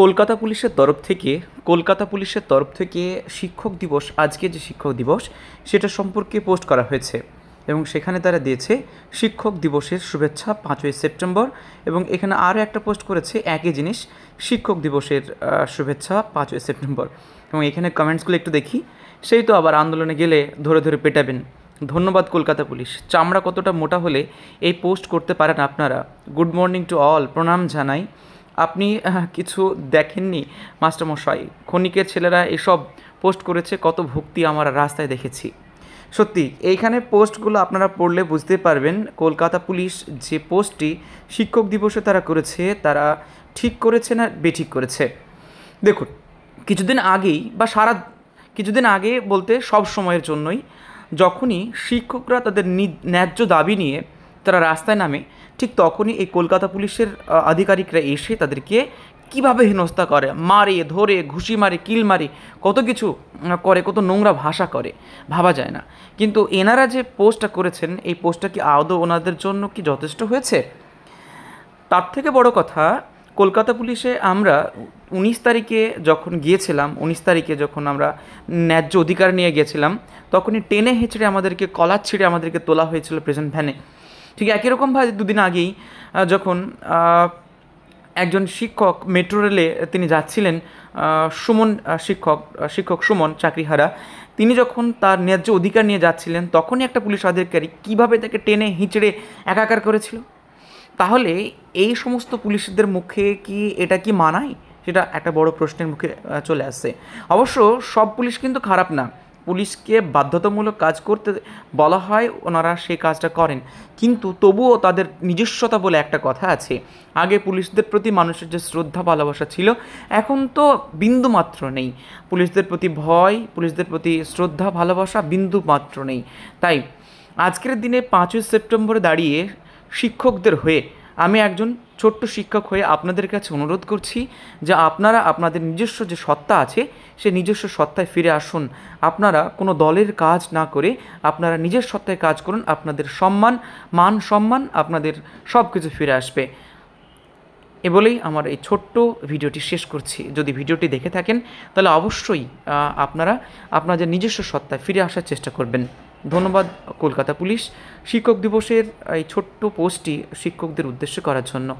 কলকাতা পুলিশের তরফ থেকে শিক্ষক দিবস, আজকে যে শিক্ষক দিবস সেটা সম্পর্কে পোস্ট করা হয়েছে এবং সেখানে তারা দিয়েছে শিক্ষক দিবসের শুভেচ্ছা 5ই সেপ্টেম্বর। এবং এখানে আরও একটা পোস্ট করেছে একই জিনিস, শিক্ষক দিবসের শুভেচ্ছা 5ই সেপ্টেম্বর। এবং এখানে কমেন্টসগুলো একটু দেখি। সেই তো আবার আন্দোলনে গেলে ধরে ধরে পেটাবেন। ধন্যবাদ কলকাতা পুলিশ। চামড়া কতটা মোটা হলে এই পোস্ট করতে পারেন আপনারা। গুড মর্নিং টু অল, প্রণাম জানাই। আপনি কিছু দেখেননি মাস্টারমশাই, ক্ষণিকের ছেলেরা এসব পোস্ট করেছে, কত ভক্তি আমরা রাস্তায় দেখেছি। সত্যি এইখানে পোস্টগুলো আপনারা পড়লে বুঝতে পারবেন কলকাতা পুলিশ যে পোস্টটি শিক্ষক দিবসে তারা করেছে, তারা ঠিক করেছে না বেঠিক করেছে। দেখুন, কিছুদিন আগে বলতে সব সময়ের জন্যই, যখনই শিক্ষকরা তাদের ন্যায্য দাবি নিয়ে তারা রাস্তায় নামে, ঠিক তখনই এই কলকাতা পুলিশের আধিকারিকরা এসে তাদেরকে কীভাবে হেনস্থা করে, মারে ধরে ঘুষি মারে, কিল মারে, কত কিছু করে, কত নোংরা ভাষা করে, ভাবা যায় না। কিন্তু এনারা যে পোস্টটা করেছেন, এই পোস্টটা কি আদৌ ওনাদের জন্য কি যথেষ্ট হয়েছে? তার থেকে বড় কথা, কলকাতা পুলিশে আমরা 19 তারিখে যখন আমরা ন্যায্য অধিকার নিয়ে গেছিলাম, তখনই টেনে হেঁচড়ে আমাদেরকে, কলার ছিঁড়ে আমাদেরকে তোলা হয়েছিল প্রেজেন্ট ভ্যানে। ঠিক একই রকমভাবে দুদিন আগেই যখন একজন শিক্ষক মেট্রো রেলে তিনি যাচ্ছিলেন, শিক্ষক সুমন চাকরিহারা, তিনি যখন তার ন্যায্য অধিকার নিয়ে যাচ্ছিলেন, তখনই একটা পুলিশ আধিকারিক কীভাবে তাকে টেনে হিঁচড়ে একাকার করেছিল। তাহলে এই সমস্ত পুলিশদের মুখে কি এটা কি মানায়, সেটা একটা বড় প্রশ্নের মুখে চলে আসছে। অবশ্য সব পুলিশ কিন্তু খারাপ না, পুলিশকে বাধ্যতামূলক কাজ করতে বলা হয়, ওনারা সেই কাজটা করেন, কিন্তু তবুও তাদের নিজস্বতা বলে একটা কথা আছে। আগে পুলিশদের প্রতি মানুষের যে শ্রদ্ধা ভালোবাসা ছিল, এখন তো বিন্দু মাত্র নেই। পুলিশদের প্রতি ভয়, পুলিশদের প্রতি শ্রদ্ধা ভালোবাসা বিন্দু মাত্র নেই। তাই আজকের দিনে 5ই সেপ্টেম্বরে দাঁড়িয়ে শিক্ষকদের হয়ে, আমি একজন ছোট্ট শিক্ষক হয়ে আপনাদের কাছে অনুরোধ করছি যে আপনারা আপনাদের নিজস্ব যে সত্তা আছে, সে নিজস্ব সত্তায় ফিরে আসুন। আপনারা কোনো দলের কাজ না করে আপনারা নিজের সত্তায় কাজ করুন, আপনাদের মান সম্মান আপনাদের সব কিছু ফিরে আসবে। এ বলেই আমার এই ছোট্ট ভিডিওটি শেষ করছি। যদি ভিডিওটি দেখে থাকেন তাহলে অবশ্যই আপনারা আপনাদের নিজস্ব সত্তায় ফিরে আসার চেষ্টা করবেন। ধন্যবাদ কলকাতা পুলিশ, শিক্ষক দিবসের এই ছোট্ট পোস্টটি শিক্ষকদের উদ্দেশ্যে করার জন্য।